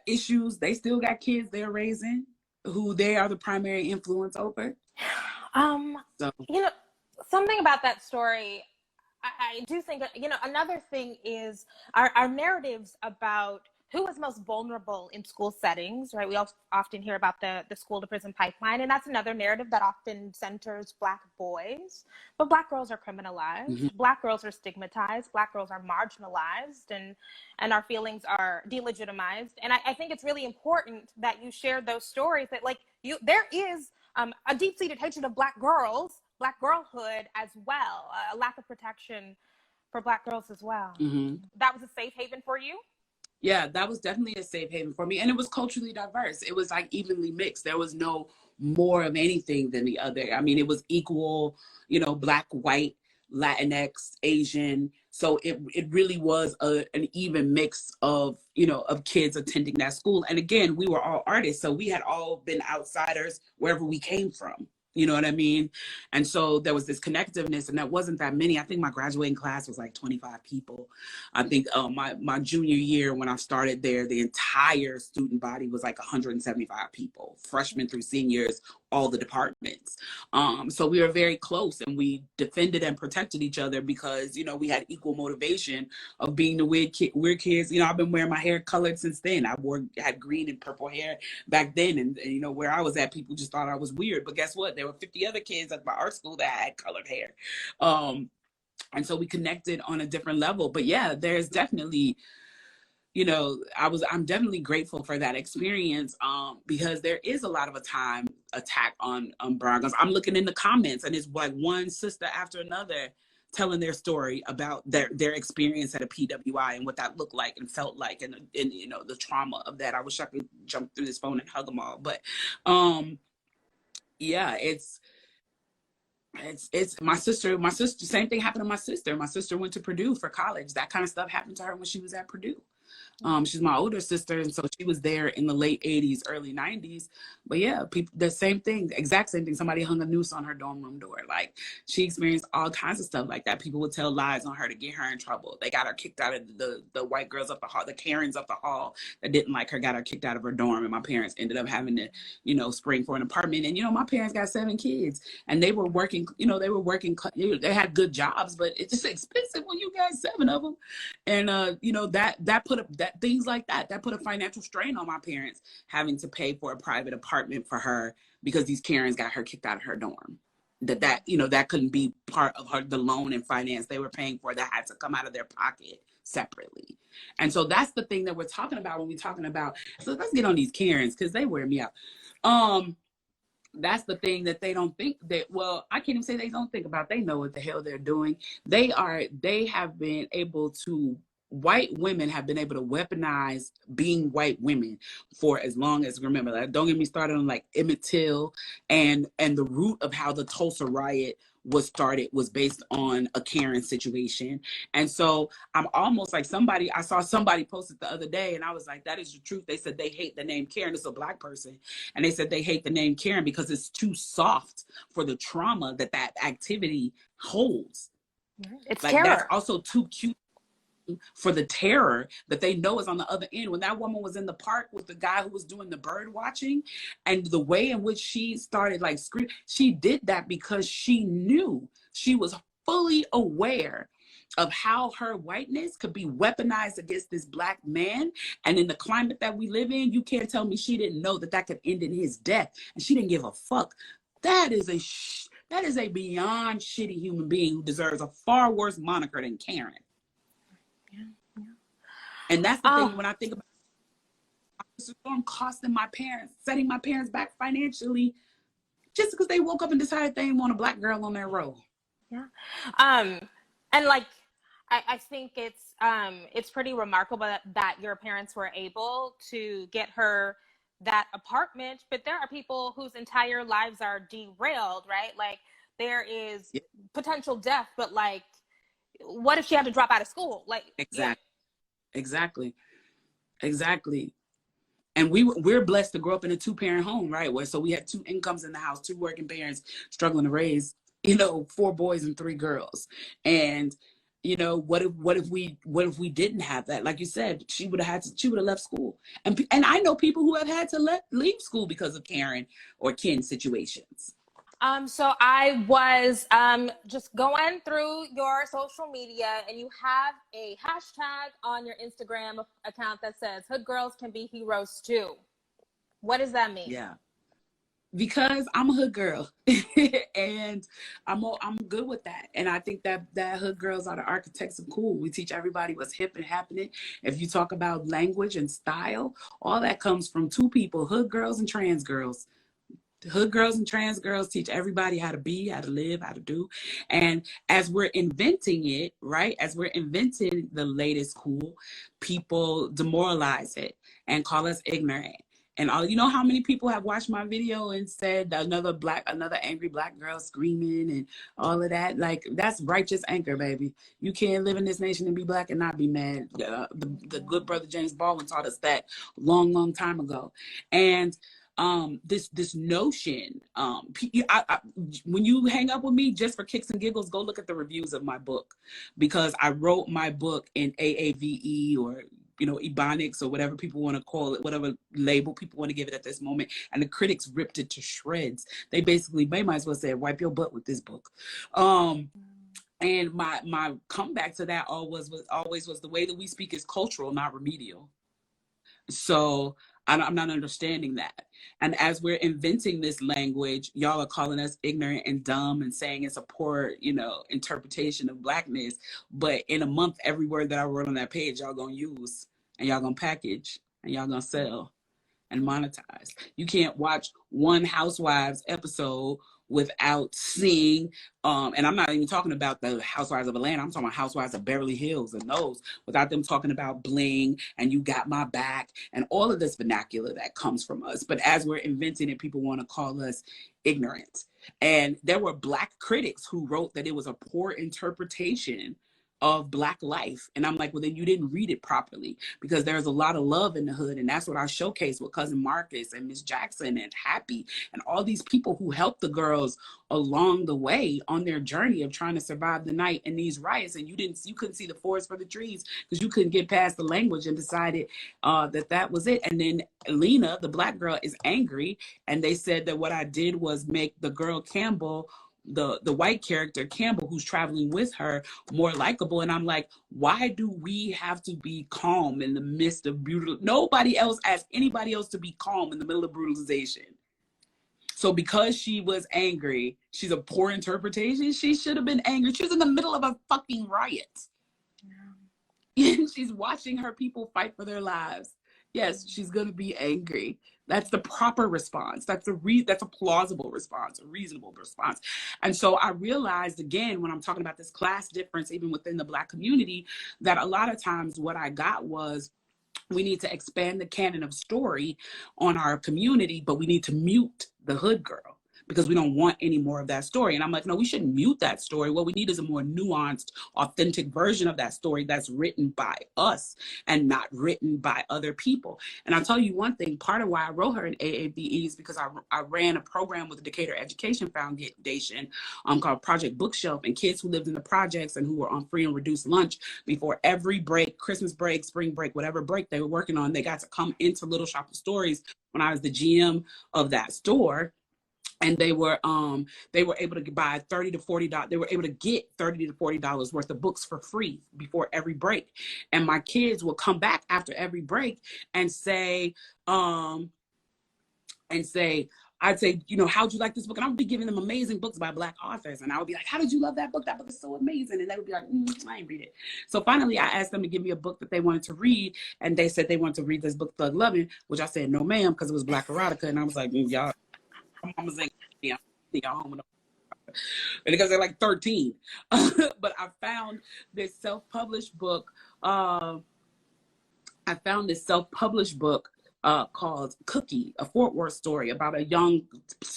issues. They still got kids they're raising who they are the primary influence over. So. You know, something about that story, I do think, you know, another thing is our narratives about who is most vulnerable in school settings, right? We often hear about the school to prison pipeline, and that's another narrative that often centers Black boys, but Black girls are criminalized, mm-hmm. Black girls are stigmatized, Black girls are marginalized, and our feelings are delegitimized. And I think it's really important that you share those stories that like there is a deep-seated hatred of Black girls, Black girlhood as well, a lack of protection for Black girls as well. Mm-hmm. That was a safe haven for you? Yeah, that was definitely a safe haven for me. And it was culturally diverse. It was like evenly mixed. There was no more of anything than the other. I mean, it was equal, you know, Black, white, Latinx, Asian. So it really was an even mix of, you know, of kids attending that school. And again, we were all artists. So we had all been outsiders wherever we came from. You know what I mean? And so there was this connectiveness, and that wasn't that many. I think my graduating class was like 25 people. I think my junior year when I started there, the entire student body was like 175 people, freshmen through seniors, all the departments. So we were very close, and we defended and protected each other because, you know, we had equal motivation of being the weird kids. You know, I've been wearing my hair colored since then. I had green and purple hair back then. And you know, where I was at, people just thought I was weird. But guess what? There were 50 other kids at my art school that had colored hair. And so we connected on a different level. But yeah, there's definitely, you know, I'm definitely grateful for that experience because there is a lot of a time attack on brown girls. I'm looking in the comments and it's like one sister after another telling their story about their experience at a PWI and what that looked like and felt like, and you know, the trauma of that. I wish I could jump through this phone and hug them all, but yeah, it's my sister, same thing happened to my sister. My sister went to Purdue for college. That kind of stuff happened to her when she was at Purdue. She's my older sister, and so she was there in the late 80s, early 90s. But yeah, people, the same thing, exact same thing. Somebody hung a noose on her dorm room door. Like, she experienced all kinds of stuff like that. People would tell lies on her to get her in trouble. They got her kicked out of the white girls up the hall, the Karens up the hall that didn't like her, got her kicked out of her dorm. And my parents ended up having to, you know, spring for an apartment. And, you know, my parents got 7 kids and they were working, you know, they had good jobs, but it's just expensive when you got 7 of them. And, you know, that put things like that put a financial strain on my parents, having to pay for a private apartment for her because these Karens got her kicked out of her dorm. That you know, that couldn't be part of the loan and finance they were paying for. That had to come out of their pocket separately. And so that's the thing that we're talking about when we're talking about. So let's get on these Karens because they wear me out. That's the thing that they don't think that, well, I can't even say they don't think about. They know what the hell they're doing. They have been able to, white women have been able to weaponize being white women for as long as, remember, like, don't get me started on like Emmett Till and the root of how the Tulsa riot was started was based on a Karen situation. And so I'm almost like I saw somebody posted the other day and I was like, that is the truth. They said they hate the name Karen. It's a Black person. And they said they hate the name Karen because it's too soft for the trauma that activity holds. It's like, terror. That's also too cute for the terror that they know is on the other end. When that woman was in the park with the guy who was doing the bird watching, and the way in which she started like screaming, she did that because she knew, she was fully aware of how her whiteness could be weaponized against this Black man. And in the climate that we live in, you can't tell me she didn't know that could end in his death. And she didn't give a fuck That is that is a beyond shitty human being who deserves a far worse moniker than Karen. Yeah. And that's the thing when I think about this storm costing my parents, setting my parents back financially, just because they woke up and decided they didn't want a black girl on their road. Yeah. And like, I think it's pretty remarkable that your parents were able to get her that apartment, but there are people whose entire lives are derailed, right? Like there is potential death, but like, what if she had to drop out of school? Like, Exactly. And we're blessed to grow up in a 2-parent home, right? So we had 2 incomes in the house, 2 working parents struggling to raise, 4 boys and 3 girls. And what if we didn't have that? Like you said, she would have left school. And I know people who have had to leave school because of Karen or Ken situations. So I was just going through your social media, and you have a hashtag on your Instagram account that says "Hood girls can be heroes too." What does that mean? Yeah, because I'm a hood girl, and I'm good with that. And I think that hood girls are the architects of cool. We teach everybody what's hip and happening. If you talk about language and style, all that comes from 2 people: hood girls and trans girls. Hood girls and trans girls teach everybody how to be, how to live, how to do. And as we're inventing it, right, as we're inventing the latest cool, people demoralize it and call us ignorant. And how many people have watched my video and said another angry black girl screaming and all of that? Like, that's righteous anger, baby. You can't live in this nation and be black and not be mad. The good brother James Baldwin taught us that long time ago. And this notion, when you hang up with me just for kicks and giggles, go look at the reviews of my book, because I wrote my book in AAVE or Ebonics or whatever people want to call it, whatever label people want to give it at this moment. And the critics ripped it to shreds. They might as well say, wipe your butt with this book. And my comeback to that always was the way that we speak is cultural, not remedial. So I'm not understanding that. And as we're inventing this language, y'all are calling us ignorant and dumb and saying it's a poor, interpretation of blackness. But in a month, every word that I wrote on that page, y'all gonna use and y'all gonna package and y'all gonna sell and monetize. You can't watch one Housewives episode without seeing, and I'm not even talking about the Housewives of Atlanta, I'm talking about Housewives of Beverly Hills and those, without them talking about bling and you got my back and all of this vernacular that comes from us. But as we're inventing it, people want to call us ignorant. And there were Black critics who wrote that it was a poor interpretation of Black life. And I'm like, well, then you didn't read it properly, because there's a lot of love in the hood. And that's what I showcase with Cousin Marcus and Miss Jackson and Happy and all these people who helped the girls along the way on their journey of trying to survive the night in these riots. And you couldn't see the forest for the trees because you couldn't get past the language, and decided that was it. And then Lena, the Black girl, is angry. And they said that what I did was make the girl Campbell, the white character Campbell, who's traveling with her, more likable. And I'm like, why do we have to be calm in the midst of brutal? Nobody else asked anybody else to be calm in the middle of brutalization. So because she was angry, she's a poor interpretation. She should have been angry. She was in the middle of a fucking riot. Yeah. And she's watching her people fight for their lives. Yes, she's gonna be angry. That's the proper response. That's a plausible response, a reasonable response. And so I realized, again, when I'm talking about this class difference, even within the Black community, that a lot of times what I got was, we need to expand the canon of story on our community, but we need to mute the hood girl because we don't want any more of that story. And I'm like, no, we shouldn't mute that story. What we need is a more nuanced, authentic version of that story that's written by us and not written by other people. And I'll tell you one thing, part of why I wrote her in AAVE is because I ran a program with the Decatur Education Foundation called Project Bookshelf, and kids who lived in the projects and who were on free and reduced lunch before every break, Christmas break, spring break, whatever break they were working on, they got to come into Little Shop of Stories when I was the GM of that store. And they were able to buy $30 to $40. They were able to get $30 to $40 worth of books for free before every break. And my kids will come back after every break and say, I'd say, you know, how'd you like this book? And I would be giving them amazing books by Black authors. And I would be like, how did you love that book? That book is so amazing. And they would be like, I ain't read it. So finally, I asked them to give me a book that they wanted to read. And they said they wanted to read this book, Thug Loving, which I said, no, ma'am, because it was Black erotica. And I was like, y'all, my mama's ain't y'all home with no, because they're like 13. But I found this self-published book. Called Cookie, a Fort Worth story about a young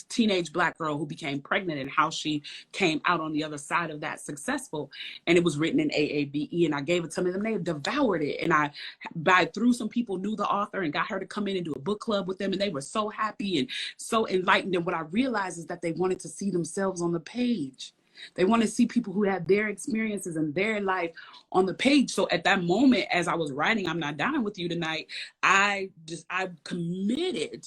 teenage Black girl who became pregnant and how she came out on the other side of that successful. And it was written in AABE, and I gave it to them and they devoured it. And through some people knew the author and got her to come in and do a book club with them, and they were so happy and so enlightened. And what I realized is that they wanted to see themselves on the page. They want to see people who had their experiences and their life on the page. So at that moment, as I was writing I'm Not Dying With You Tonight, I committed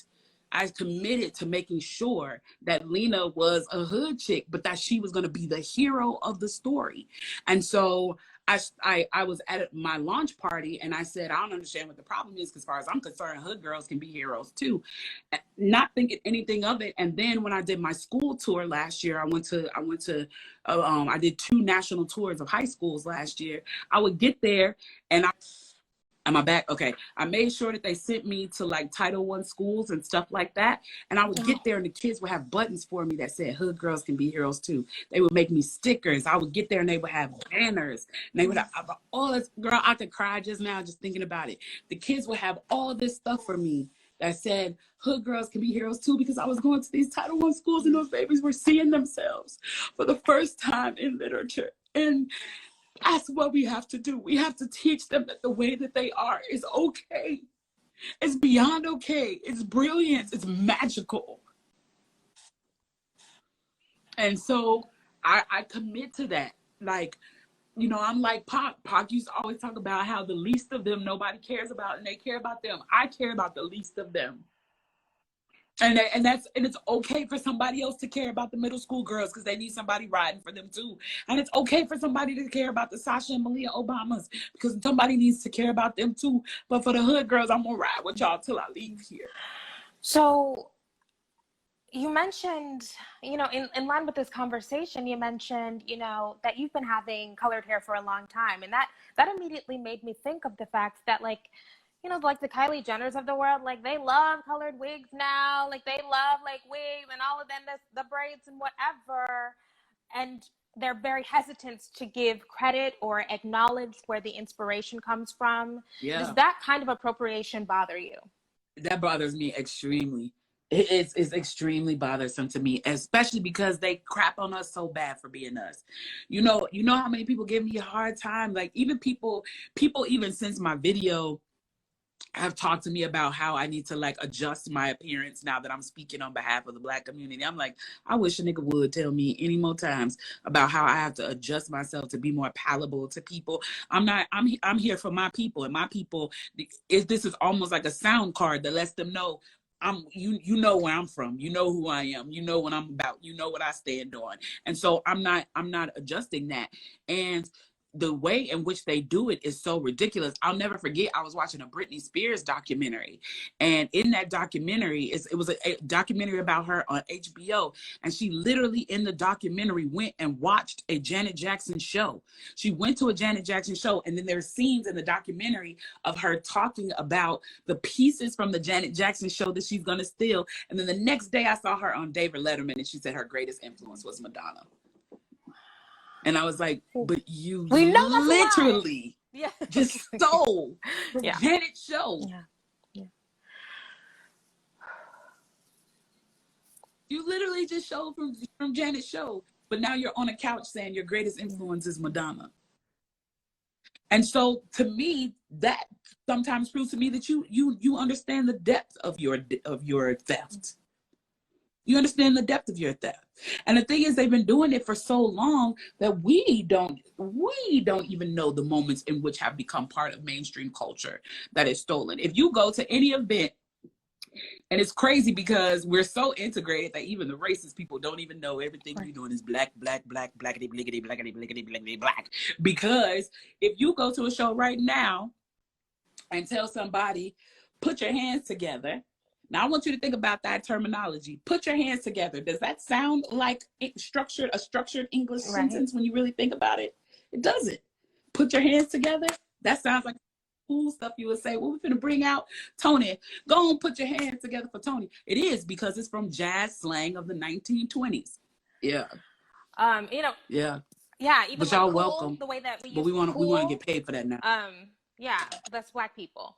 to making sure that Lena was a hood chick, but that she was going to be the hero of the story. And so I was at my launch party and I said, I don't understand what the problem is, because as far as I'm concerned, hood girls can be heroes too. Not thinking anything of it. And then when I did my school tour last year, I did 2 national tours of high schools last year. I would get there and am I back? Okay. I made sure that they sent me to like Title I schools and stuff like that. And I would get there and the kids would have buttons for me that said, hood girls can be heroes too. They would make me stickers. I would get there and they would have banners. And they would have all this, girl, I could cry just now just thinking about it. The kids would have all this stuff for me that said, hood girls can be heroes too, because I was going to these Title I schools and those babies were seeing themselves for the first time in literature. And that's what we have to do. We have to teach them that the way that they are is okay. It's beyond okay. It's brilliant. It's magical. And so I commit to that. Like, you know, I'm like Pac. Pac used to always talk about how the least of them nobody cares about, and they care about them. I care about the least of them. And it's okay for somebody else to care about the middle school girls because they need somebody riding for them too. And it's okay for somebody to care about the Sasha and Malia Obamas because somebody needs to care about them too. But for the hood girls, I'm gonna ride with y'all till I leave here. So you mentioned, you know, in line with this conversation, you mentioned, you know, that you've been having colored hair for a long time. And that immediately made me think of the fact that, like, you know, like the Kylie Jenners of the world, like they love colored wigs now, like they love like wigs and all of them, the braids and whatever. And they're very hesitant to give credit or acknowledge where the inspiration comes from. Yeah. Does that kind of appropriation bother you? That bothers me extremely. It's extremely bothersome to me, especially because they crap on us so bad for being us. You know how many people give me a hard time? Like even people even since my video have talked to me about how I need to like adjust my appearance now that I'm speaking on behalf of the Black community. I'm like, I wish a nigga would tell me any more times about how I have to adjust myself to be more palatable to people. I'm here for my people, and my people, this is almost like a sound card that lets them know you know where I'm from, you know who I am, you know what I'm about, you know what I stand on. And so I'm not adjusting that. And the way in which they do it is so ridiculous. I'll never forget, I was watching a Britney Spears documentary. And in that documentary, it was a documentary about her on HBO. And she literally in the documentary went and watched a Janet Jackson show. She went to a Janet Jackson show. And then there's scenes in the documentary of her talking about the pieces from the Janet Jackson show that she's going to steal. And then the next day I saw her on David Letterman and she said her greatest influence was Madonna. And I was like, but you literally just stole from Janet's show. Yeah. You literally just showed from Janet's show. But now you're on a couch saying your greatest influence is Madonna. And so to me, that sometimes proves to me that you understand the depth of your theft. You understand the depth of your theft. And the thing is, they've been doing it for so long that we don't even know the moments in which have become part of mainstream culture that is stolen. If you go to any event, and it's crazy because we're so integrated that even the racist people don't even know everything we're doing is black, blackity, blickety, blackity, blickety, blickety, black. Because if you go to a show right now and tell somebody, put your hands together. Now I want you to think about that terminology. Put your hands together. Does that sound like a structured English sentence when you really think about it? It doesn't. Put your hands together. That sounds like cool stuff you would say. What we finna bring out? Tony, go on, put your hands together for Tony. It is, because it's from jazz slang of the 1920s. Yeah. You know. Yeah. Yeah, even but like y'all cool, welcome. the way that we use But we want cool. to get paid for that now. Yeah, that's Black people.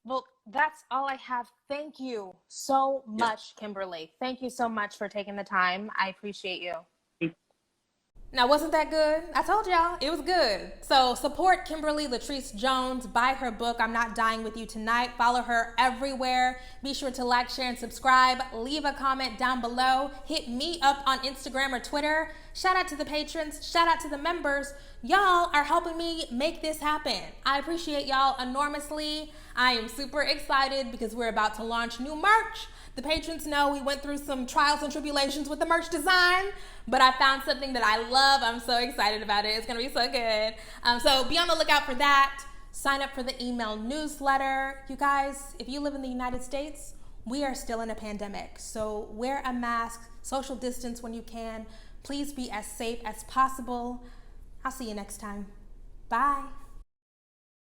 Well, that's all I have. Thank you so much, Kimberly. Thank you so much for taking the time. I appreciate you. Now, wasn't that good? I told y'all, it was good. So support Kimberly Latrice Jones. Buy her book, I'm Not Dying With You Tonight. Follow her everywhere. Be sure to like, share, and subscribe. Leave a comment down below. Hit me up on Instagram or Twitter. Shout out to the patrons. Shout out to the members. Y'all are helping me make this happen. I appreciate y'all enormously. I am super excited because we're about to launch new merch. The patrons know we went through some trials and tribulations with the merch design, but I found something that I love. I'm so excited about it. It's gonna be so good. So be on the lookout for that. Sign up for the email newsletter. You guys, if you live in the United States, we are still in a pandemic. So wear a mask, social distance when you can. Please be as safe as possible. I'll see you next time. Bye.